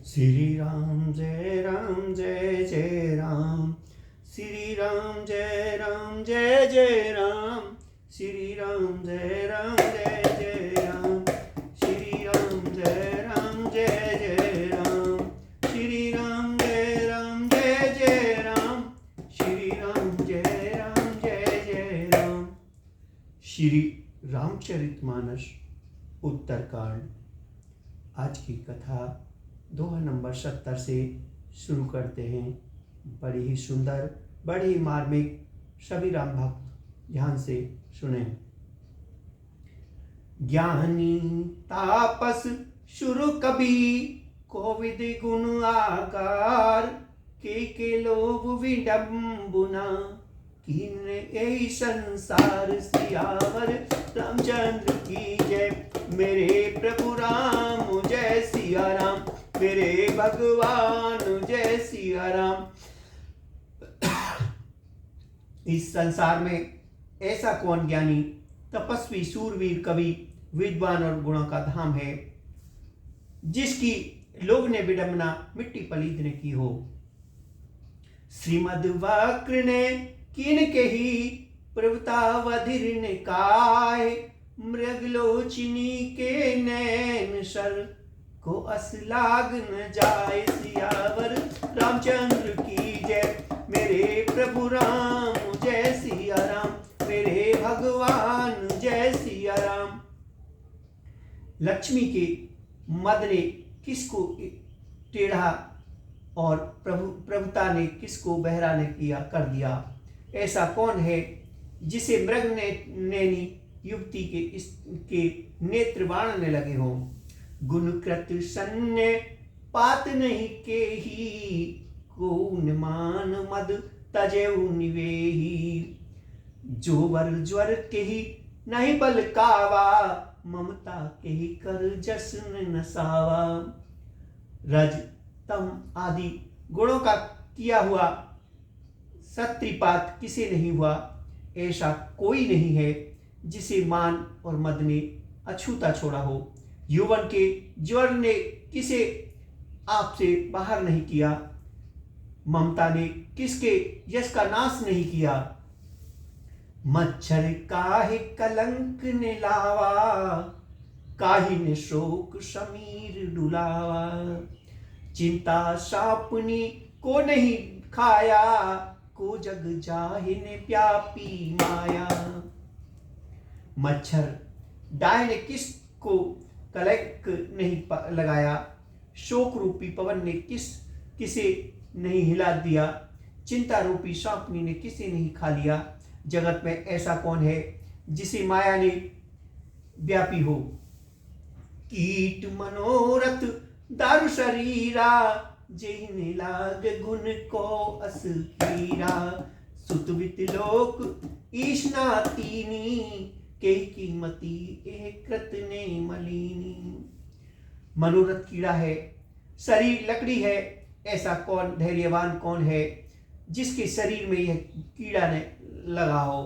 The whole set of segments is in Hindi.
श्री राम जय राम जय जय राम, श्री राम जय राम जय जय राम, श्री राम जय राम जय जय राम, श्री राम जय राम जय जय राम, श्री राम जय राम जय जय राम, श्री राम जय राम जय जय राम। श्री रामचरितमानस उत्तरकांड। आज की कथा दोहा नंबर 70 से शुरू करते हैं। बड़ी ही सुंदर, बड़ी ही मार्मिक, सभी राम भक्त ध्यान से सुने। ज्ञानी तापस शुरु कभी, कोविद गुण आकार, के लोभ विडम्बना, कीन ए संसार। सियावर रामचंद्र की जय, मेरे प्रभु राम जय सिया राम, मेरे भगवान जय सिया राम। इस संसार में ऐसा कौन ज्ञानी, तपस्वी, सूरवीर, कवि, विद्वान और गुणों का धाम है, जिसकी लोग ने विडंबना मिट्टी पलीद ने की हो। श्रीमद वक्र ने किन के ही, प्रवतावधिर ने काय, मृगलोचिनी के नैन सर, को असलाग न जाए। सियावर रामचंद्र की जय, मेरे प्रभु राम जय सिया राम, मेरे भगवान जय सिया राम। लक्ष्मी के मद ने किसको टेढ़ा और प्रभुता ने किसको बहरा ने किया कर दिया। ऐसा कौन है जिसे मृग नैनी युवती के नेत्र बाणने लगे हों। गुणकृत सन्य पात नहीं के ही, को मान मद तजेउ निवेही। जो वर ज्वर के ही नहीं बल कावा, ममता के ही कर जसन नसावा। रज तम आदि गुणों का किया हुआ सत्रिपात किसे नहीं हुआ। ऐसा कोई नहीं है जिसे मान और मद ने अछूता छोड़ा हो। यौवन के ज्वर ने किसे आपसे बाहर नहीं किया। ममता ने किसके यश का नाश नहीं किया। मच्छर काहे कलंक ने लावा, काहे ने शोक समीर डुलावा। चिंता सापनी को नहीं खाया, को जग जाहि ने व्यापी माया। मच्छर डाय ने किसको कलंक नहीं लगाया, शोक रूपी पवन ने किसे नहीं हिला दिया, चिंता रूपी सांपनी ने किसे नहीं खा लिया। जगत में ऐसा कौन है जिसे माया ने व्यापी हो। कीट मनोरथ दारु शरीरा, जेने लाग गुण को अस पीरा। सुतवित लोक ईशना तीनी, के कीमती एक कृत ने मलिनी। मनोरथ कीड़ा है, शरीर लकड़ी है। ऐसा कौन धैर्यवान कौन है जिसके शरीर में यह कीड़ा ने लगा हो।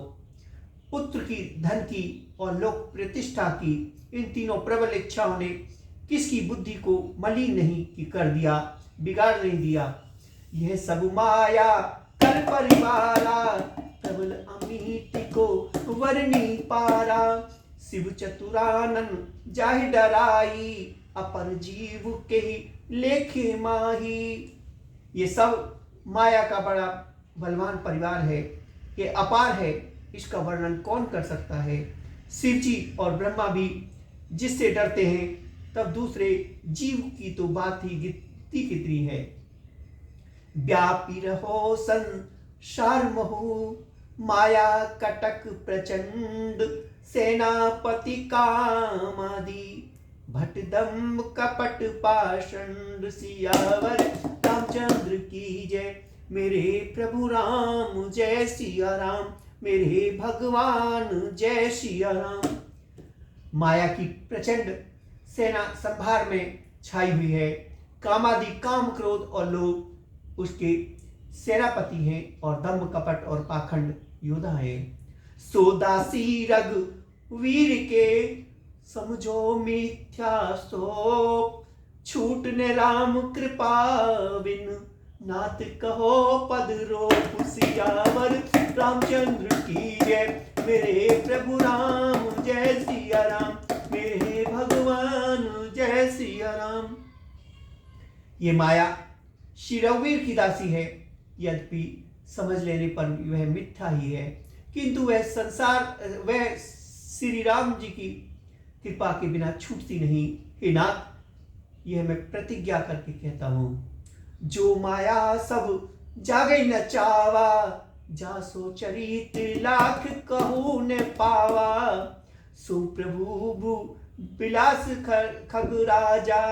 पुत्र की, धन की और लोक प्रतिष्ठा की, इन तीनों प्रबल इच्छाओं ने किसकी बुद्धि को मलिन नहीं कर दिया, बिगाड़ नहीं दिया। यह सब माया कर परिवारा, प्रबल अमित को वर्णी पारा। शिव चतुरानन जाहि डराई, अपर जीव के लेखे माही। ये सब माया का बड़ा बलवान परिवार है, ये अपार है, इसका वर्णन कौन कर सकता है। शिव जी और ब्रह्मा भी जिससे डरते हैं, तब दूसरे जीव की तो बात ही कितनी है। व्यापी रहो संसार महु, माया कटक प्रचंड। सेनापति कामादि, भटदम्ब कपट पाषंड। सियावर रामचंद्र की जय, मेरे प्रभु राम जय सिया राम, मेरे भगवान जय सिया राम। माया की प्रचंड सेना संभार में छाई हुई है। कामादि, काम, क्रोध और लोभ उसके सेनापति हैं, और दम्भ, कपट और पाखंड योद्धा है। सोदासी रघु वीर के, समझो मिथ्या सो। छूटने राम कृपा बिन, नाथ कहो पद रोप सियावर। रामचंद्र की जय, मेरे प्रभु राम जय सिया राम, मेरे भगवान जय सिया राम। ये माया श्री रघुवीर की दासी है, यद्यपि समझ लेने पर वह मिथ्या ही है, किंतु वह श्री राम जी की कृपा के बिना छूटती नहीं। हे नाथ, यह मैं प्रतिज्ञा करके कहता हूं, जो माया सब जागे न चावा, जासो चरित लाख कहू न पावा। सो प्रभु बिलास खग राजा,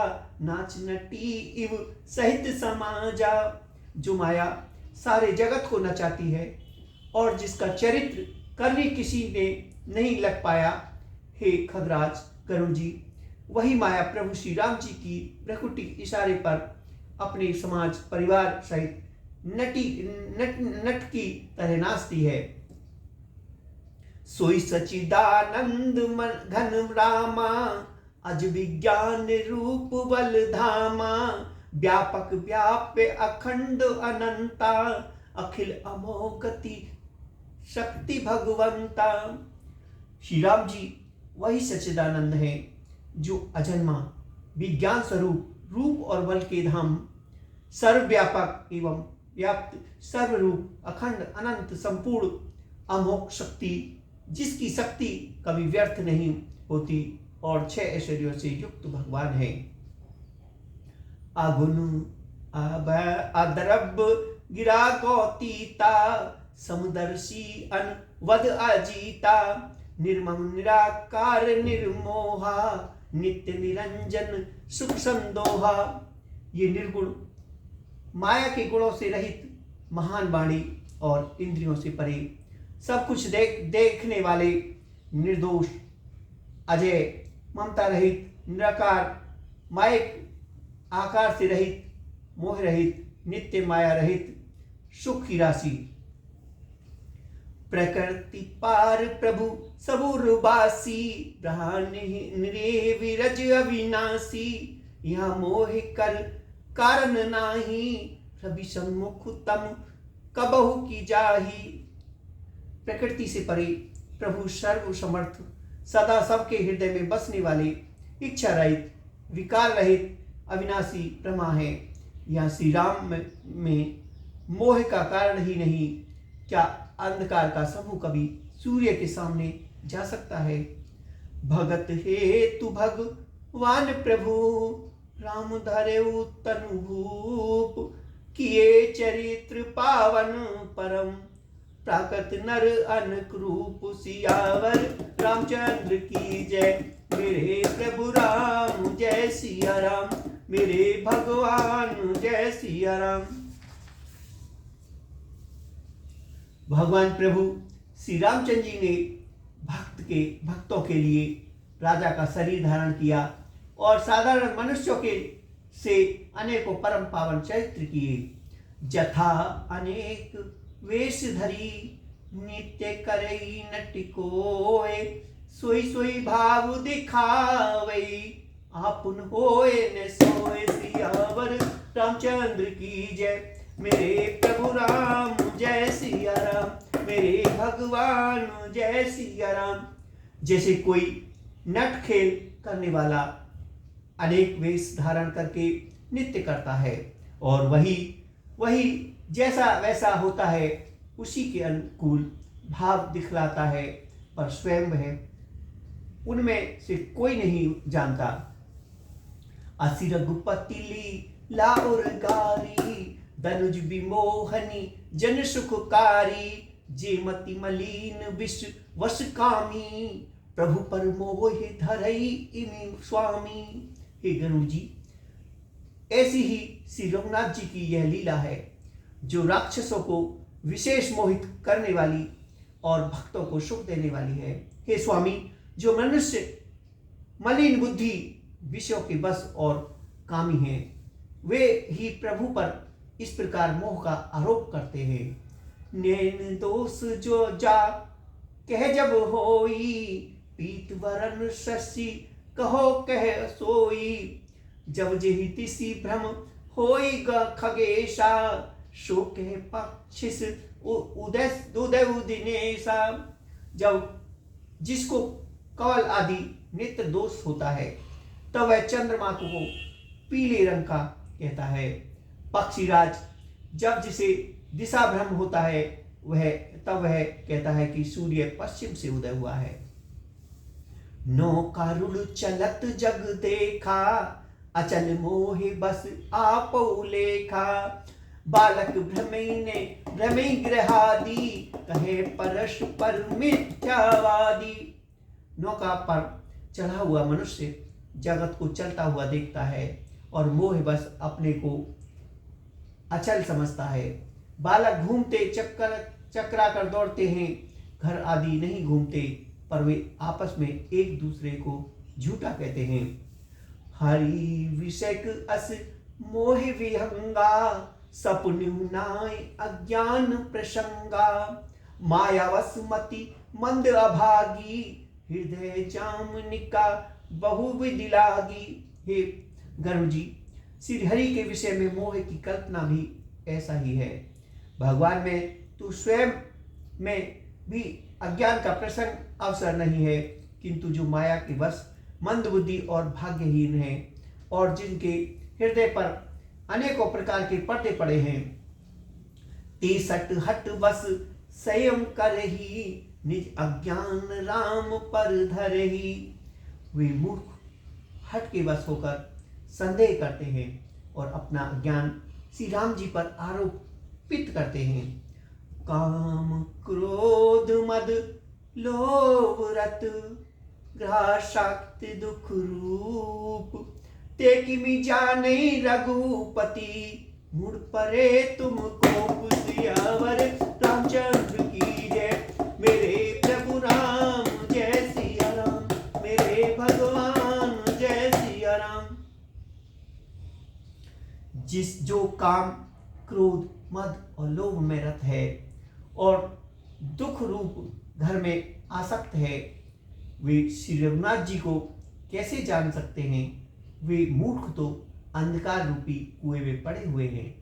नाच नटी इव सहित समाजा। जो माया सारे जगत को नचाती है और जिसका चरित्र करने किसी ने नहीं लग पाया, हे खगराज गरुड़ जी, वही माया प्रभु श्री राम जी की प्रकृति इशारे पर अपने समाज परिवार सहित नट की तरह नाचती है। सोई सचिदानंद घन रामा, अज विज्ञान रूप बल धामा। व्यापक व्याप्य अखंड अनंता, अखिल अमोगति शक्ति भगवंता। श्री राम जी वही सच्चिदानंद है जो अजन्मा विज्ञान स्वरूप रूप और बल के धाम, सर्वव्यापक एवं व्याप्त, सर्वरूप, अखंड, अनंत, संपूर्ण, अमोघ शक्ति, जिसकी शक्ति कभी व्यर्थ नहीं होती और 6 ऐश्वर्यों से युक्त भगवान है। आगुन अदरब गिरा कौतीता, समदर्शी अनवद अजीता। निर्मम निराकार निर्मोहा, नित्य निरंजन सुख संदोहा। ये निर्गुण माया के गुणों से रहित महान वाणी और इंद्रियों से परे, सब कुछ देखने वाले, निर्दोष, अजय, ममता रहित, निराकार, मायिक आकार से रहित, मोह रहित, नित्य माया रहित, सुख की राशि। प्रकृति पार प्रभु सबुरबासी, निरे विरज अविनाशी। यहाँ मोह कर कारण नाही, रवि सम्मुख तम कबहु की जाही। प्रकृति से परे प्रभु सर्व समर्थ, सदा सबके हृदय में बसने वाले, इच्छा रहित, विकार रहित, अविनाशी ब्रह्मा है। यहाँ श्री राम में मोह का कारण ही नहीं, क्या अंधकार का समूह कभी सूर्य के सामने जा सकता है। भगत हे तु भगवान प्रभु, राम धरेउ तनु भूप। किए चरित्र पावन परम, प्राकृत नर अनक रूप। सियावर रामचंद्र की जय, मेरे प्रभु राम जय सिया राम, मेरे भगवान जय सिया राम। भगवान प्रभु श्री रामचंद्र जी ने भक्तों के लिए राजा का शरीर धारण किया और साधारण मनुष्यों के से अनेकों परम पावन चरित्र किए। जथा अनेक वेश धरी, नित्य करई नटिकोय। सोई सोई भाव दिखावे, आपुन होए न सोए। सियावर रामचंद्र की जय, मेरे प्रभु राम जय सिया राम, मेरे भगवान जय सिया राम। जैसे कोई नट खेल करने वाला अनेक वेश धारण करके नृत्य करता है और वही जैसा वैसा होता है, उसी के अनुकूल भाव दिखलाता है, पर स्वयं वह उनमें से कोई नहीं जानता। असि रघुपति लीला और गारी, धनुज विमोहनी जन सुखकारी। जेमति मलिन विष वश कामी, प्रभु पर मोह धरई इमि स्वामी। हे गरुड़ जी, ऐसी ही श्री रघुनाथ जी की यह लीला है जो राक्षसों को विशेष मोहित करने वाली और भक्तों को सुख देने वाली है। हे स्वामी, जो मनुष्य मलिन बुद्धि, विषयों के बस और कामी हैं, वे ही प्रभु पर इस प्रकार मोह का आरोप करते हैं। नैन दोष जो जा कह जब होई, पीत वरन शशि कहो कह सोई। जब जेहि तिसी भ्रम होइगा खगेशा, शोक है पक्षिस उदय उदय दिनेशा। जब जिसको कवल आदि नेत्र दोष होता है तब वह चंद्रमा को पीले रंग का कहता है। पक्षीराज जब जिसे दिशा भ्रम होता है वह कहता है कि सूर्य पश्चिम से उदय हुआ है। नौका रुड़ चलत जग देखा, अचल मोहे बस आपो लेखा। बालक भ्रमई ग्रहादि, कहे परस्पर मिथ्यावादी। नौका पर चढ़ा हुआ मनुष्य जगत को चलता हुआ देखता है और मोह बस अपने को अचल समझता है। बालक घूमते चक्रा कर दौड़ते हैं, घर आदि नहीं घूमते, पर वे आपस में एक दूसरे को झूठा कहते हैं। हरि विषयक अस मोह विहंगा, सपनु नाय अज्ञान प्रसंगा। मायावश मति मंद अभागी, हृदय जामनिका बहुविधि लागी। हे गरुड़ जी, श्री हरि के विषय में मोह की कल्पना भी ऐसा ही है। भगवान में तू स्वयं में भी अज्ञान का प्रसंग अवसर नहीं है, किंतु जो माया के वश मंद बुद्धि और भाग्यहीन है और जिनके हृदय पर अनेकों प्रकार के पर्दे पड़े हैं, तीसठ हट बस संयम करही, निज अज्ञान राम पर धरही। वे मूर्ख हट के वश होकर संदेह करते हैं और अपना ज्ञान श्री राम जी पर आरोपित करते हैं। काम क्रोध मद लोभ रत, ग्रह शक्ति दुख रूप। ते किमि जाने रघुपति, मुड़ परे तुम कोप। सियावर रामचंद्र की जय, मेरे प्रभु राम जय सिया राम, मेरे भगवान जय सिया राम। जिस जो काम क्रोध मद और लोभ में रत है और दुख रूप घर में आसक्त है, वे श्री रघुनाथ जी को कैसे जान सकते हैं? वे मूर्ख तो अंधकार रूपी कुएं में पड़े हुए हैं।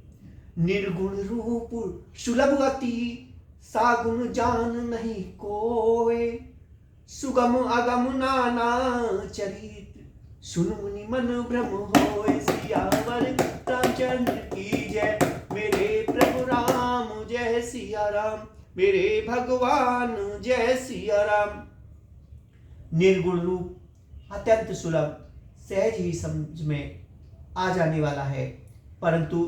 निर्गुण रूप सुलभ गति, सागुण जान नहीं कोय। सुगम अगम नाना चरित, सुन मुनि मन भ्रम होय। सियावर रामचंद्र की जय, मेरे प्रभु राम जय सिया राम, मेरे भगवान जय सिया राम। निर्गुण रूप अत्यंत सुलभ, सहज ही समझ में आ जाने वाला है, परंतु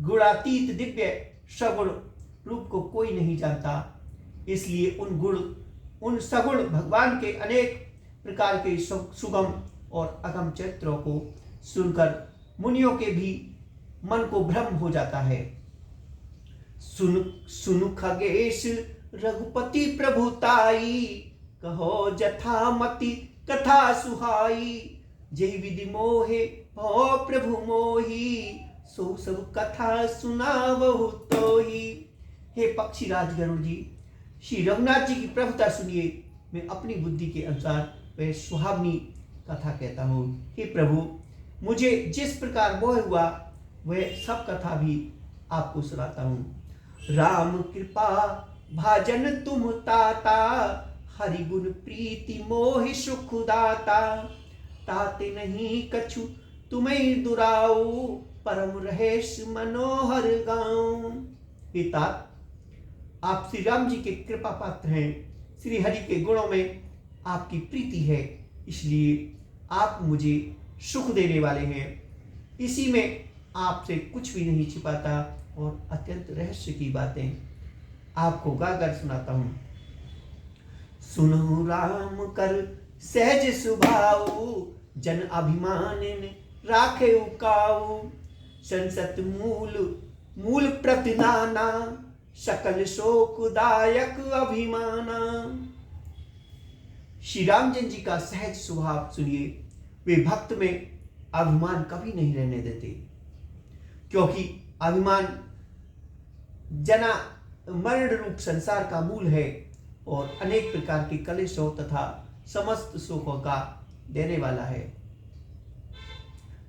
गुणातीत दिव्य सगुण रूप को कोई नहीं जानता। इसलिए उन सगुण भगवान के अनेक प्रकार के सुगम और अगम चरित्रों को सुनकर मुनियों के भी मन को भ्रम हो जाता है। सुन खगेश रघुपति प्रभुताई, कहो जथामति कथा सुहाई। जय विधि मोहे भो प्रभु मोही, सो सब कथा सुनावहु तोही। हे पक्षीराज गरुड़ जी, श्री रघुनाथ जी की प्रभुता सुनिए। मैं अपनी बुद्धि के अनुसार वह सुहावनी कथा कहता हूँ। हे प्रभु, मुझे जिस प्रकार मोह हुआ वह सब कथा भी आपको सुनाता हूँ। राम कृपा भाजन तुम ताता, हरि गुण प्रीति मोहि सुख दाता। ताते नहीं कछु तुम्हें दुराऊ, परम रहेश मनोहर गाँव। हे तात, आप श्री राम जी के कृपा पात्र हैं। श्री हरि के गुणों में आपकी प्रीति है, इसलिए आप मुझे सुख देने वाले हैं। इसी में आपसे कुछ भी नहीं छिपाता और अत्यंत रहस्य की बातें आपको गाकर सुनाता हूँ। सुनो राम कर सहज सुभाऊ, जन अभिमान राखे उकाऊ। संसत मूल प्रतिनाना, सकल शोकदायक अभिमाना। श्री रामचंद्र जी का सहज स्वभाव सुनिए। वे भक्त में अभिमान कभी नहीं रहने देते, क्योंकि अभिमान जना मरण रूप संसार का मूल है और अनेक प्रकार के कलेशों तथा समस्त सुखों का देने वाला है।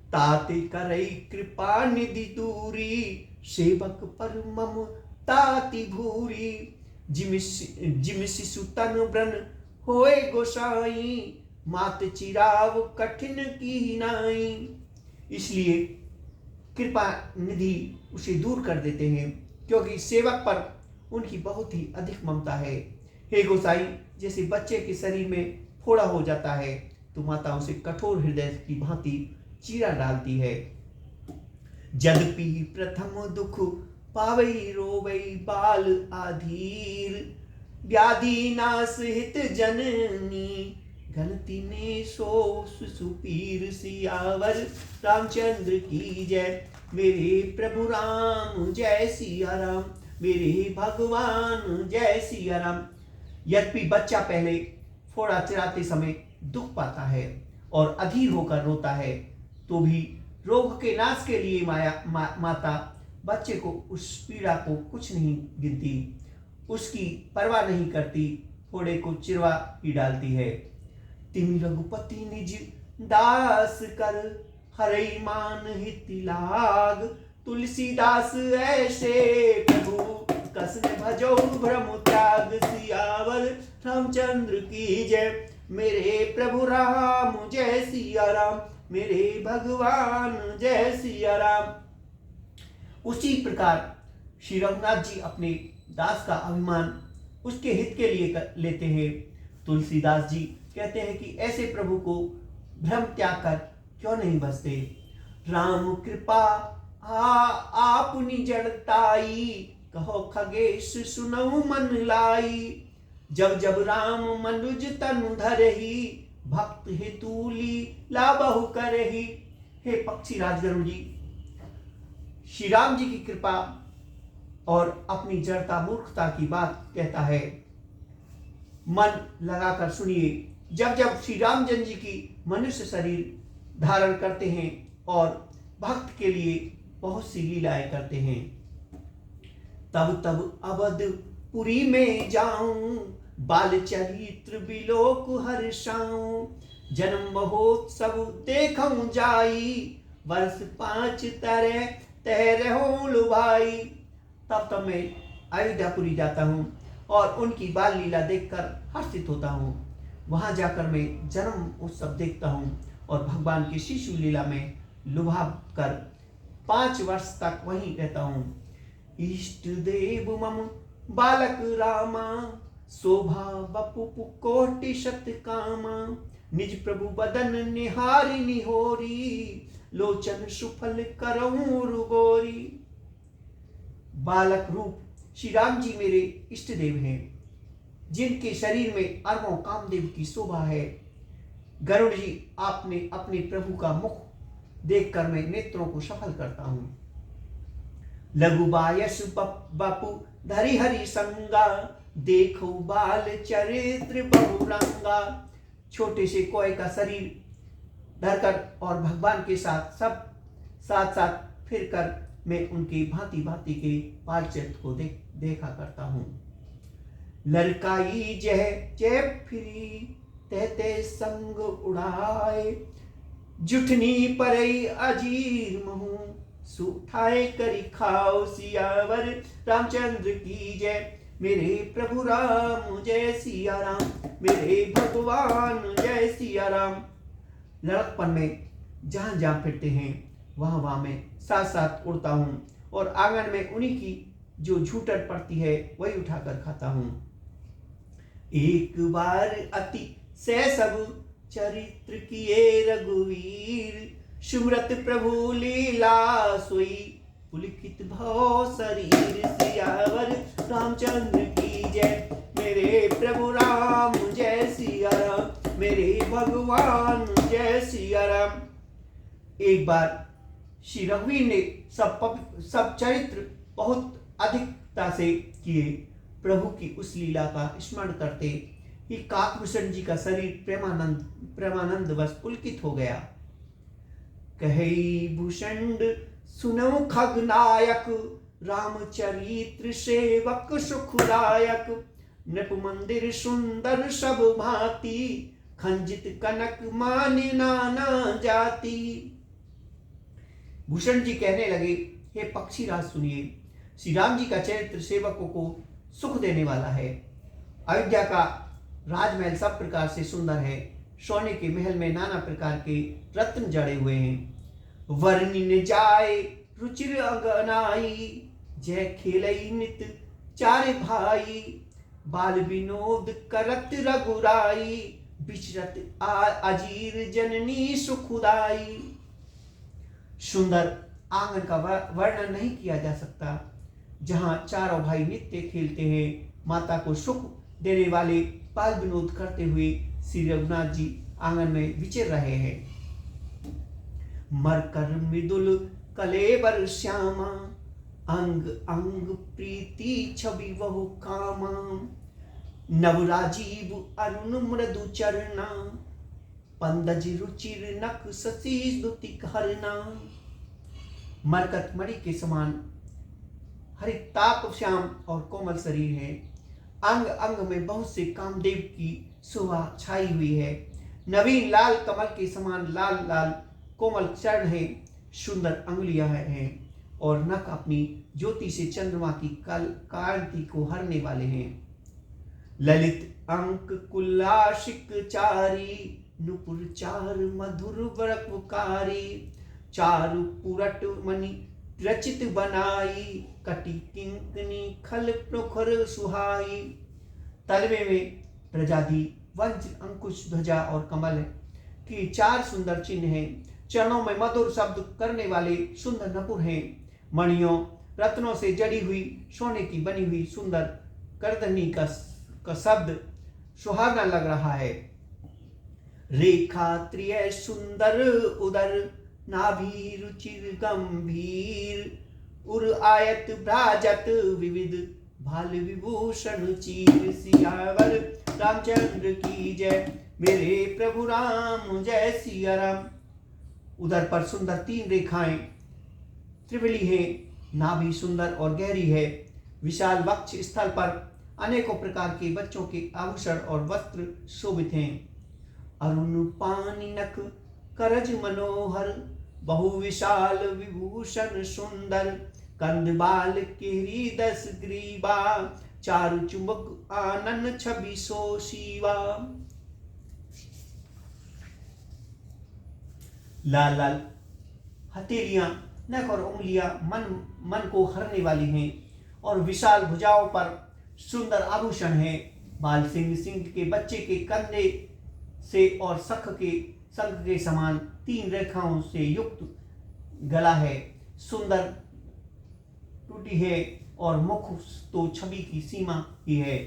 ताते करई कृपा निधि दूरी, सेवक पर मम ताति भूरी। जिम शिशु तन ब्रन होए गोसाई, मात चिराव कठिन की नाई। इसलिए कृपा निधि उसे दूर कर देते हैं, क्योंकि सेवक पर उनकी बहुत ही अधिक ममता है। हे गोसाई, जैसे बच्चे के शरीर में फोड़ा हो जाता है तो माता उसे कठोर हृदय की भांति चीरा डालती है। यद्यपि प्रथम दुख पावई रोवई बाल आधीर, व्याधि नाश हित जननी, गलती ने सो सुपीर। सियावर रामचंद्र की जय, मेरे प्रभु राम जय सिया राम, मेरे भगवान जय सिया राम। यद्यपि बच्चा पहले फोड़ा चराते समय दुख पाता है और अधीर होकर रोता है, तो भी रोग के नाश के लिए माता बच्चे को उस पीड़ा को कुछ नहीं गिनती, उसकी परवाह नहीं करती, फोड़े को चिरवा ही डालती है। तिमि रघुपति निज दास कर, हरई मान हित लाग। तुलसीदास ऐसे प्रभु, कसने भजो भ्रम त्याग। सियावर रामचंद्र की जय, मेरे प्रभु राम जय सिया राम, मेरे भगवान जय सिया राम। उसी प्रकार श्री रघुनाथ जी अपने दास का अभिमान उसके हित के लिए लेते हैं। तुलसीदास जी कहते हैं कि ऐसे प्रभु को भ्रम त्याग कर क्यों नहीं बसते। राम कृपा आपनी जड़ताई, कहो खगेश सुनऊ मन लाई। जब जब राम मनुज तनु धरही, भक्त हेतु लीला बहु करही। हे पक्षी राजगरुड़ जी, श्री राम जी की कृपा और अपनी जड़ता मूर्खता की बात कहता है। मन लगाकर सुनिए, जब जब श्री रामचंद्र जी की मनुष्य शरीर धारण करते हैं और भक्त के लिए बहुत सी लीलाएं करते हैं, तब तब अवधपुरी में जाऊं, बाल चरित्र बिलोक हर्षाऊं। जन्म महोत्सव देखूं जाई, वर्ष 5 तरह तैरहूं लुभाई। तब मैं अयोध्यापुरी जाता हूँ और उनकी बाल लीला देखकर हर्षित होता हूँ। वहां जाकर मैं जन्म उत्सव देखता हूँ और भगवान की शिशु लीला में लुभा कर 5 वर्ष तक वहीं रहता हूँ। इष्ट देव मम बालक रामा, शोभा बपु कोटि शत कामा। निज प्रभु बदन निहारी निहोरी, लोचन सुफल करऊं रुगोरी। बालक रूप श्री राम जी मेरे इष्ट देव हैं, जिनके शरीर में अरबों कामदेव की शोभा है। गरुड़ जी, आपने अपने प्रभु का मुख देखकर मैं नेत्रों को सफल करता हूँ। लघु बायस बापू धरि हरि संगा, देखो बाल चरित्र बहुरंगा। छोटे से कोय का शरीर धरकर और भगवान के साथ साथ फिरकर मैं उनकी भांति भांति के बाल चरित्र को देखा करता हूँ। लड़काई जय जय फिरी, तहते संग उड़ाए। जुठनी परई अजीर महू, सुठाए करी खाओ। सियावर रामचंद्र की जय, मेरे प्रभु राम जय सिया राम, मेरे भगवान जय सिया राम। लड़कपन में जहां जहां फिरते हैं वहां वहां मैं साथ साथ उड़ता हूँ और आंगन में उन्हीं की जो झूठर पड़ती है वही उठाकर खाता हूँ। एक बार अति से सब चरित्र किए रघुवीर, सुमरत प्रभु लीला सोई, पुलकित भव शरीर। सियावर रामचंद्र की जय, मेरे प्रभु राम जय सिया राम, मेरे भगवान जय सिया राम। एक बार श्री रघुवीर ने सब चरित्र बहुत अधिकता से किए। प्रभु की उस लीला का स्मरण करते ही काकभूषण जी का शरीर प्रेमानंद वश पुलकित हो गया। कहे भूषण सुनो खगनायक, रामचरित्र सेवक सुखदायक। नृप मंदिर सुंदर सब भांति, खंजित कनक माने नाना जाति। भूषण जी कहने लगे, हे पक्षीराज सुनिए, श्री राम जी का चरित्र सेवकों को सुख देने वाला है। अयोध्या का राजमहल सब प्रकार से सुंदर है। सोने के महल में नाना प्रकार के रत्न जड़े हुए हैं। वर्णिन जाए रुचिर अगनाई, जय खेलई नित चारे भाई। बाल विनोद करत रघुराई, बिचरत अजीर जननी सुखुदाई। सुंदर आंगन का वर्णन नहीं किया जा सकता, जहां चारों भाई नित्य खेलते हैं। माता को सुख देने वाले बाल विनोद करते हुए श्री रघुनाथ जी आंगन में विचर रहे हैं। मरकर मृदुल कलेबर श्यामा, अंग अंग प्रीति छवि बहु कामा। नवराजीव अरुण मृदु चरना, पंदज रुचिर नख शशि स्तुति हरना। मरकत मणि के समान हरिताप श्याम और कोमल शरीर है। अंग अंग में बहुत से कामदेव की शोभा छाई हुई है। नवीन लाल कमल के समान लाल लाल कोमल चरण है। सुंदर अंगुलियां हैं और नख अपनी ज्योति से चंद्रमा की कांति को हरने वाले हैं। ललित अंक कुलाशिक चारी, नुपुर चार मधुर बरपुकारी। चारु पुरट मणि रचित बनाई, कटि किंकनी खल प्रखर सुहाई। तलवे में प्रजाति वज्र अंकुश ध्वजा और कमल की चार सुंदर चिन्ह हैं। चरणों में मधुर शब्द करने वाले सुंदर नपुर हैं। मणियों रत्नों से जड़ी हुई सोने की बनी हुई सुंदर करदनी का शब्द सुहावना लग रहा है। रेखा त्रिय सुंदर उदर, नाभि रुचिर गंभीर। उर आयत भ्राजत विविध, भाल विभूषण चीर। सियावर रामचंद्र की जय, मेरे प्रभु राम जय सिया राम। उदर पर सुंदर तीन रेखाएं त्रिवली है। नाभि सुंदर और गहरी है। विशाल वक्ष स्थल पर अनेकों प्रकार के बच्चों के आभूषण और वस्त्र शोभित हैं। अरुण पानी नख करज मनोहर, बहु विशाल विभूषण सुंदर। कंदबाल केरी दस ग्रीवा, चारु चुंबक आनन छवि सो शिवा। लाल लाल हथेलियां, नख और उंगलियां मन को हरने वाली हैं और विशाल भुजाओं पर सुंदर आभूषण हैं। बाल सिंह के बच्चे के कंधे से और शंख के समान तीन रेखाओं से युक्त गला है। सुंदर टूटी है और मुख तो छवि की सीमा ही है।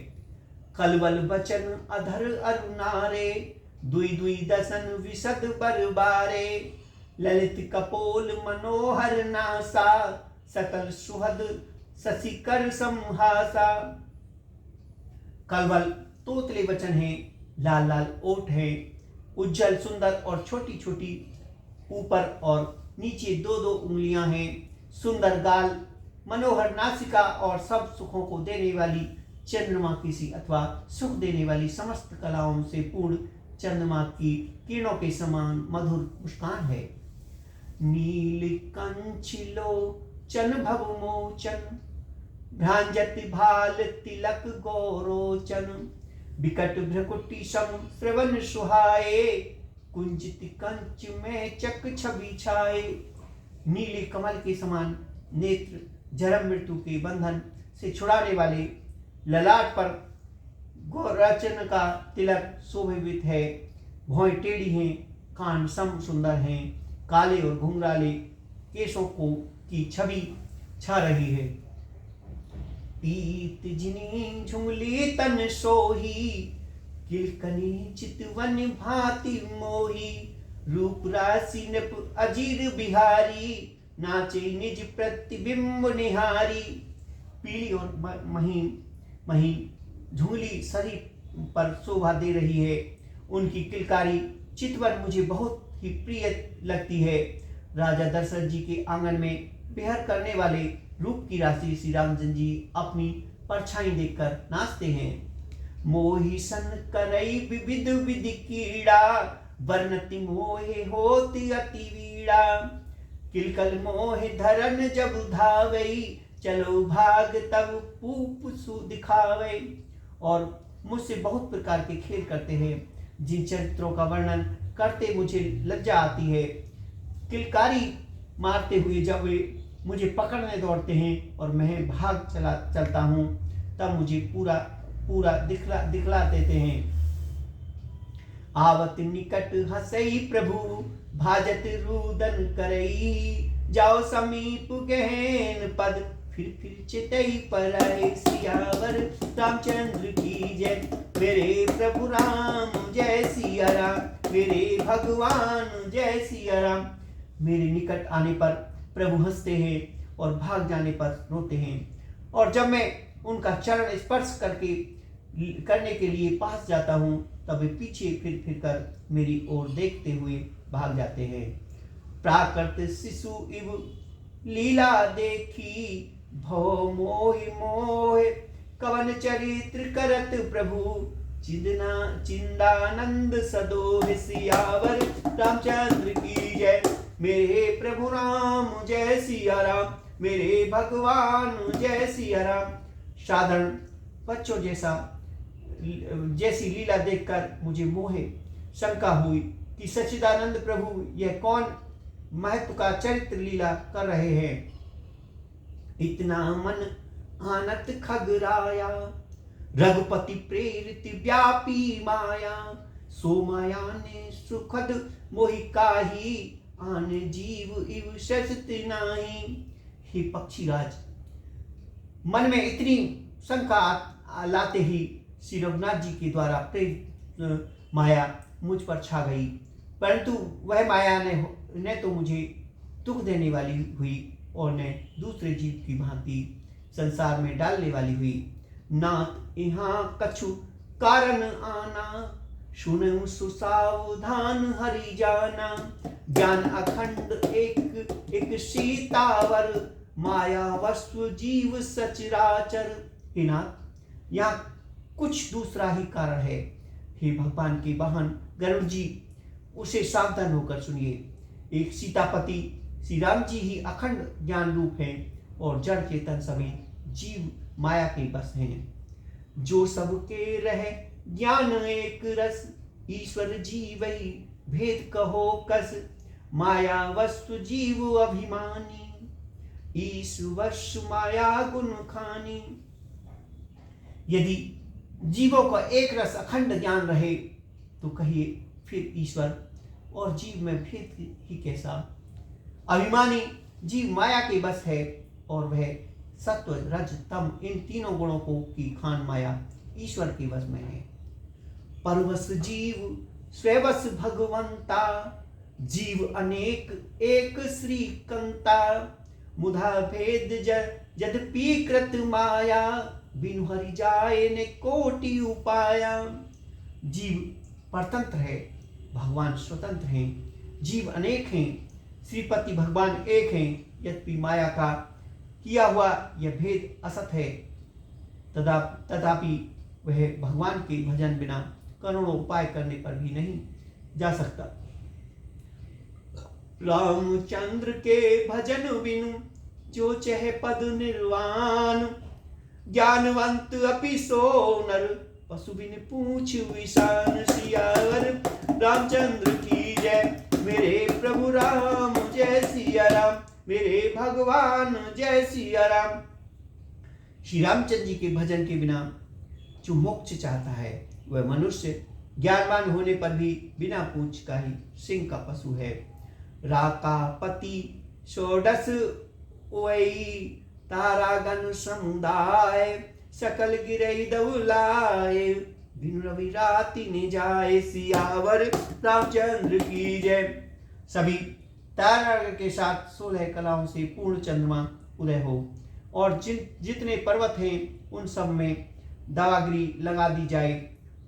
कलवल बचन अधर अरुणारे, दुई दुई दसन विशद बरबारे। ललित कपोल मनोहर नासा, सकल सुहद शशिकर समहासा। कलवल तोतले वचन है, लाल लाल ओठ है। उज्जवल सुंदर और छोटी छोटी ऊपर और नीचे दो दो उंगलियां हैं। सुंदर गाल, मनोहर नासिका और सब सुखों को देने वाली चंद्रमा की सी अथवा सुख देने वाली समस्त कलाओं से पूर्ण चंद्रमा की किरणों के समान मधुर मुस्कान है। नील कंचिलो चन भव मोचन, भ्रांजत भाल तिलक गौरोचन। विकट भ्रकुटी सम श्रवण सुहाए, कुंजित कंच में चक छवि छाए। नीले कमल के समान नेत्र, जन्म मृत्यु के बंधन से छुड़ाने वाले। ललाट पर गौरचन का तिलक शोभित है। भौएं टेढ़ी हैं, कान सम सुंदर हैं। काले और घुंघराले केशों को की छवि छा रही है। पीत जिनी झुंगली तन सोही, किलकनी चितवन भांति मोही। रूप राशि नप अजीर बिहारी, नाचे निज प्रतिबिंब निहारी। पीली और महीन झुंगली शरीर पर शोभा दे रही है। उनकी किलकारी चितवन मुझे बहुत ही प्रिय लगती है। राजा दशरथ जी के आंगन में विहर करने वाले रूप की राशि श्री रामचंद्र जी अपनी परछाई देखकर नाचते हैं। मोहि सन करई विविध विधि कीड़ा, वर्णति मोहे होति अति वीड़ा। किलकल मोह धरन जब धावई, चलो भाग तब पूप सु दिखावे। और मुझसे बहुत प्रकार के खेल करते हैं, जिन चरित्रों का वर्णन करते मुझे लज्जा आती है। किलकारी मारते हुए जब वे मुझे पकड़ने दौड़ते हैं और मैं भाग चलता हूँ, तब मुझे पूरा पूरा दिखला देते हैं। आवत निकट हसई प्रभु, भाजत रुदन करई, जाओ समीप गहन पद, फिर चितई पर आए। सियावर रामचंद्र की जय, मेरे प्रभु राम जय सिया राम, मेरे भगवान जय सिया राम। मेरे निकट आने पर प्रभु हंसते हैं और भाग जाने पर रोते हैं। और जब मैं उनका चरण स्पर्श करने के लिए पास जाता हूँ, तब वे पीछे फिर कर मेरी ओर देखते हुए भाग जाते हैं। प्राकृत शिशु इव लीला देखी, भव मोह मोह कवन चरित्र करत प्रभु, चिंदानंद सदोह। सियावर रामचंद्र की जय, मेरे प्रभु राम जय सिया राम, मेरे भगवान जय सिया राम। साधारण बच्चों जैसी लीला देखकर मुझे मोह शंका हुई कि सच्चिदानंद प्रभु यह कौन महत्व का चरित्र लीला कर रहे हैं। इतना मन आनत खगराया, रघुपति प्रेरित व्यापी माया, सो माया ने सुखद मोहि काही, आन जीव इव शसत नाही। हे पक्षीराज, मन में इतनी शंका लाते ही श्री रघुनाथ जी के द्वारा प्रेरित माया मुझ पर छा गई, परंतु वह माया ने तो मुझे दुख देने वाली हुई और न दूसरे जीव की भांति संसार में डालने वाली हुई। नाथ यहाँ कछु कारण आना, सुनऊ सुसावधान हरि जाना, ज्ञान अखंड एक सीतावर, माया वस्तु जीव सचराचर। हे नाथ, यहाँ कुछ दूसरा ही कारण है। हे भगवान के वाहन गरुड़ जी, उसे सावधान होकर सुनिए। एक सीतापति श्री राम जी ही अखंड ज्ञान रूप हैं और जड़ चेतन सभी जीव माया के बस हैं। जो सबके रहे ज्ञान एक रस, ईश्वर जीवई भेद कहो कस, माया वस्तु जीव अभिमानी, ईश्वर माया गुण खानी। यदि जीवों का एक रस अखंड ज्ञान रहे तो कहिए फिर ईश्वर और जीव में भेद ही कैसा। अभिमानी जीव माया के बस है और वह सत्व रज तम इन तीनों गुणों को की खान माया ईश्वर के बस में है। परवश जीव स्ववश भगवंता, जीव अनेक एक श्रीकंता, मुधा भेद यद्यपि कृत माया, बिनु हरि जाए ने कोटि उपाया। जीव परतंत्र है, भगवान स्वतंत्र हैं। जीव अनेक हैं, श्रीपति भगवान एक हैं, यद्यपि माया का किया हुआ यह भेद असत है, तथापि वह भगवान के भजन बिना करोड़ों उपाय करने पर भी नहीं जा सकता। रामचंद्र के भजन बिनु जो चह पद निर्वाण, ज्ञानवंत अपि सो नर, पशु बिन पूछ विषान। सियावर रामचंद्र की जय, मेरे प्रभु राम जय सिया राम, मेरे भगवान जय सिया राम। श्री रामचंद्र जी के भजन के बिना जो मोक्ष चाहता है वह मनुष्य ज्ञानवान होने पर भी बिना पूछ का ही सिंह का पशु है। राका पति षोडश ओई, तारागण समुदाय, सकल गिरई दौलाए, बिनु रवि राति न जाए। सियावर रामचंद्र की जय। सभी तारागण के साथ 16 कलाओं से पूर्ण चंद्रमा उदय हो और जितने पर्वत हैं उन सब में दावाग्री लगा दी जाए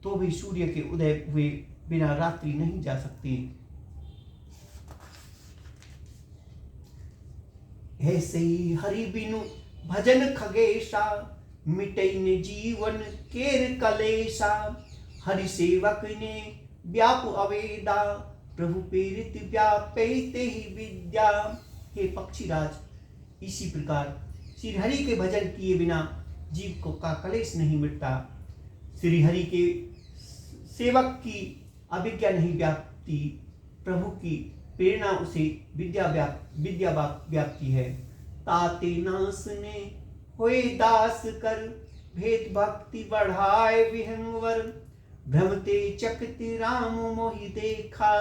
तो भी सूर्य के उदय हुए बिना रात्रि नहीं जा सकती। ऐसे ही हरि बिनु भजन खगेशा, मिटई ने जीवन केर कलेशा। हरि सेवक ने व्याप अवेदा, प्रभु प्रेरित व्यापैते ही विद्या। हे पक्षीराज, इसी प्रकार श्री हरि के भजन किए बिना जीव को का कलेश नहीं मिटता। श्री हरि के सेवक की अभिज्ञा नहीं व्याप्ति, प्रभु की प्रेरणा उसे विद्या व्याप्ति है। ताते नास ने होए दास कर, भेद भक्ति बढ़ाए विहंवर। भ्रमते चकति राम मोहि देखा,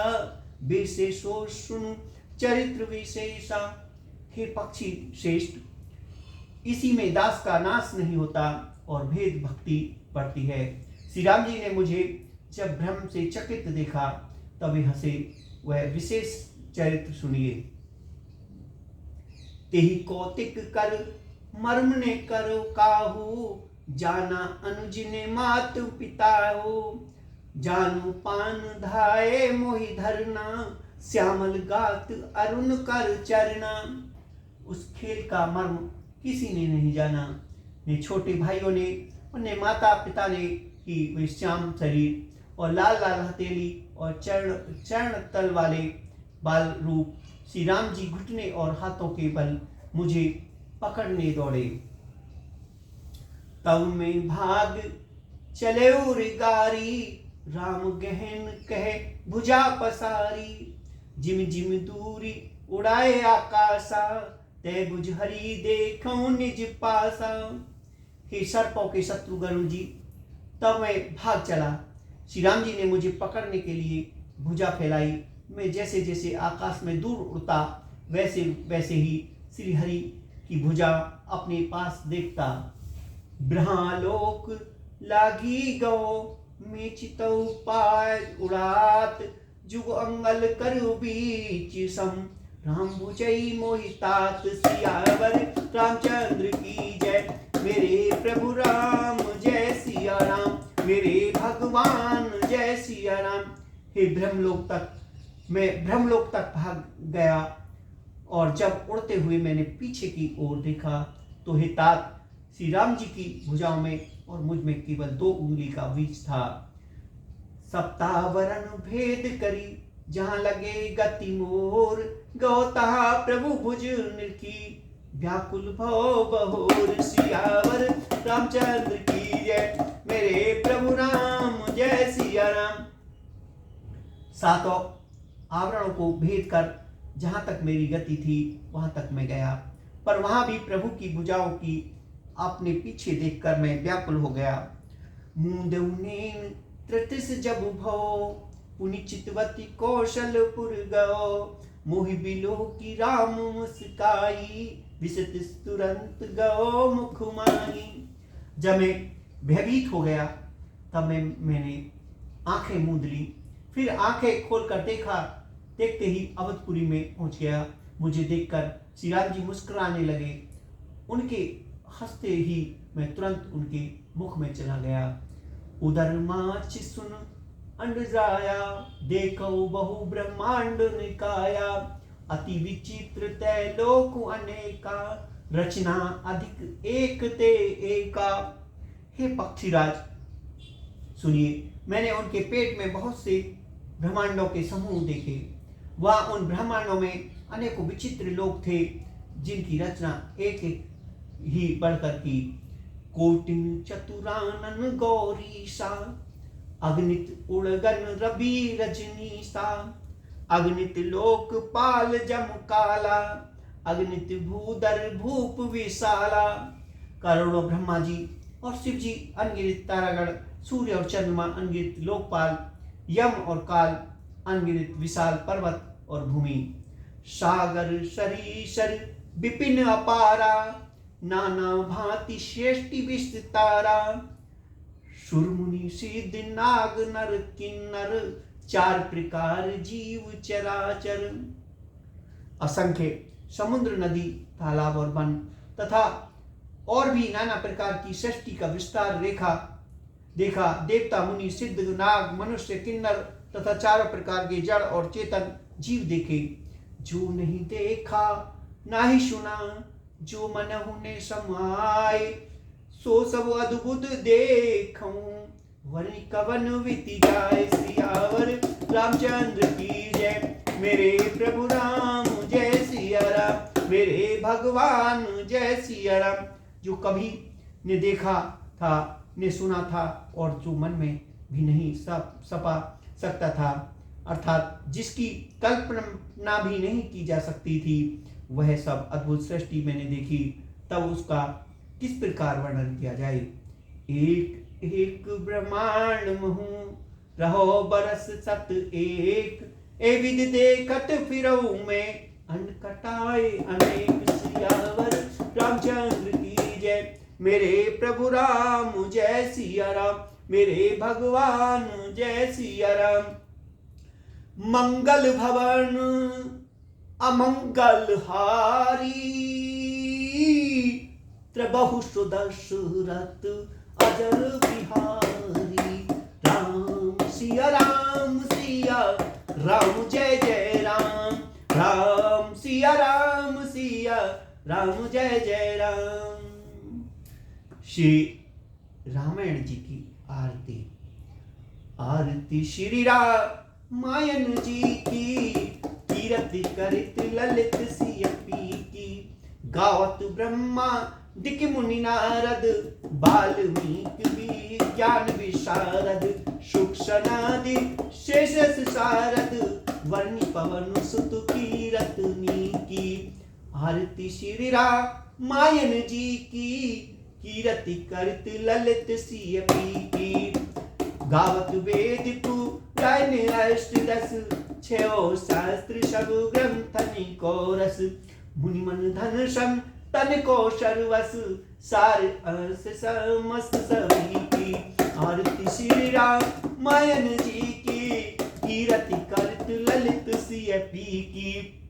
विशेषो सुन चरित्र विशेषा। हे पक्षी श्रेष्ठ, इसी में दास का नाश नहीं होता और भेद भक्ति बढ़ती है। श्री राम जी ने मुझे जब भ्रम से चकित देखा तब वे हंसे। वह विशेष चरित्र सुनिए। तेहि कौतिक कर मर्म ने करो काहू, जाना अनुज ने मात पिता हो। जानू पान धाये मोहि धरना, श्यामल गात अरुण कर चरना। उस खेल का मर्म किसी ने नहीं जाना। ने छोटे भाइयों ने, उन्हें माता पिता ने की वे श्याम शरीर और लाल लाल हथेली और चरण तल वाले बाल रूप श्री राम जी घुटने और हाथों के बल मुझे पकड़ने दौड़े। तब में भाग चले उगारी, राम गहन कहे भुजा पसारी। जिम जिम दूरी उड़ाए आकाशा, ते बुझ हरि देखो निज पासा। हे सर्पों के शत्रु गरुड़ जी, तब मैं भाग चला। श्री राम जी ने मुझे पकड़ने के लिए भुजा फैलाई। मैं जैसे जैसे आकाश में दूर उड़ता वैसे वैसे ही श्री हरि की भुजा अपने पास देखता। ब्रह्मलोक लागी गो मेचितौ पाय उड़ात, जुग अंगल करु बीच सम। राम भुजई मोहितात, सियावर रामचंद्र की जय। मेरे प्रभु राम जय सिया राम, मेरे भगवान जय सिया राम। हे मैं ब्रह्मलोक तक भाग गया और जब उड़ते हुए मैंने पीछे की ओर देखा तो हे तात, श्री राम जी की भुजाओं में और मुझ में केवल 2 उंगली का बीच था। सप्तावरण भेद करी, जहां लगे गति मोर। गौतहा प्रभु भुज निरखी, व्याकुल भव बहोर। सियावर रामचंद्र की जय, मेरे प्रभु राम जय सिया राम। 7 आवरणों को भेद कर जहां तक मेरी गति थी वहां तक मैं गया, पर वहां भी प्रभु की भुजाओं की अपने पीछे देखकर मैं व्याकुल हो गया। मुंदउनेन त्रितिस जब भव, पुनि चितवती कौशलपुर गओ। मोहि बिलो की राम मुस्काई, विसत तुरंत गओ मुख माही। जब मैं भयभीत हो गया तब मैंने आंखें मूंद ली। फिर आंखें खोलकर देखते ही अवधपुरी में पहुंच गया। मुझे देखकर श्री राम जी मुस्कुराने लगे। उनके हंसते ही मैं तुरंत उनके मुख में चला गया। उदर माच सुन अंडजाया, देखो बहु ब्रह्मांड निकाया। अति विचित्र तय लोक अनेका, रचना अधिक एक ते एका। हे पक्षीराज सुनिए, मैंने उनके पेट में बहुत से ब्रह्मांडों के समूह देखे। वह उन ब्रह्मांडों में अनेकों विचित्र लोक थे जिनकी रचना एक एक ही बढ़कर की। कोटिन चतुरानन गौरीशा, अग्नित उड़गन रवि रजनीशा। अग्नित लोकपाल जम काला, अग्नित भूधर भूप विशाला। करोड़ों ब्रह्मा जी और शिव जी अनगिनत तारागण, सूर्य और चंद्रमा अनगिनत लोकपाल, यम और काल अनगिनत विशाल पर्वत और भूमि। सागर सरीसर विपिन अपारा, नाना भांति श्रेष्ठि विस्ततारा। सुरमुनि सिद्ध नाग नर किन्नर, 4 प्रकार जीव चराचर। असंख्य समुद्र, नदी, तालाब और वन तथा और भी नाना प्रकार की सृष्टि का विस्तार देखा। देवता, मुनि, सिद्ध, नाग, मनुष्य, किन्नर तथा 4 प्रकार के जड़ और चेतन जीव देखे। जो नहीं देखा ना ही सुना, जो मनहु ने समाए। सो सब अद्भुत देखूं, वनि कवन विति जाय। सियावर रामचंद्र की जय, मेरे प्रभु राम जय सिया राम। मेरे भगवान जय सिया राम। जो कभी ने देखा था, ने सुना था, और जो मन में भी नहीं सपा सकता था, अर्थात जिसकी कल्पना भी नहीं की जा सकती थी, वह सब अद्भुत सृष्टि मैंने देखी। तब उसका किस प्रकार वर्णन किया जाए। एक एक ब्रह्मांड महू रहो बरस सत एक, ए विधि देखत फिरऊ में अन कटाए अनेक। सियावर रामचंद्र की जय। मेरे प्रभु राम जय सिया राम। मेरे भगवान जय सिया राम। मंगल भवन अमंगल हारी, त्रिबहु सुदशरथ अजर बिहारी। राम सिया राम जय जय राम। राम सिया राम जय जय राम। श्री रामायण जी की आरती। आरती श्री रामायण जी की, कीरति करित ललित सियपी की। गावत ब्रह्मा दिक मुनि नारद, बाल्मीकि विज्ञान विशारद। शुक सनादि शेष सारद, वर्णि पवन सुत कीरतनी की। आरती श्री रामायण जी की, कीरति करित ललित सियपी की। गावत वेद पुराण अष्टदश, छयो शास्त्र सब ग्रंथनि को रस। मुनि मन धन सम तन को सर्वस, सार अंश समस्त सभी की। आरती श्री रामायण जी की, कीरति करित ललित सियपी की।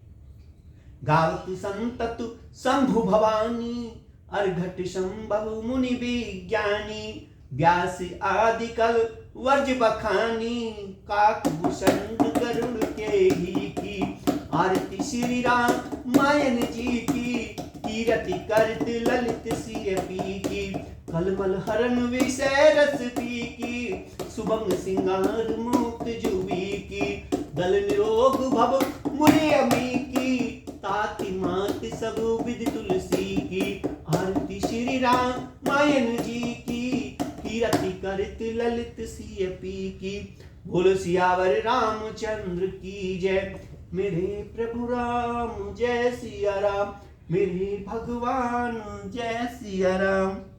गावत संततु शंभु भवानी, अर्घट संभव मुनि विज्ञानी। व्यास आदि कल वर्ज बखानी, काकभूषण गरुड़ के ही की। आरती श्री रामायण जी की, कीरति करित ललित सियपी की। कलमल हरण विषय रस पी की, सुबंग सिंगार मुक्त जुबी की। दल निरोग भव मुनि अमी की, ताति मात सब विधि तुलसी की। आरती श्री रामायण जी की, कीरति करित ललित सियपी की। बोलो सियावर रामचंद्र की जय। मेरे प्रभु राम जय सिया राम। मेरे भगवान जय सिया राम।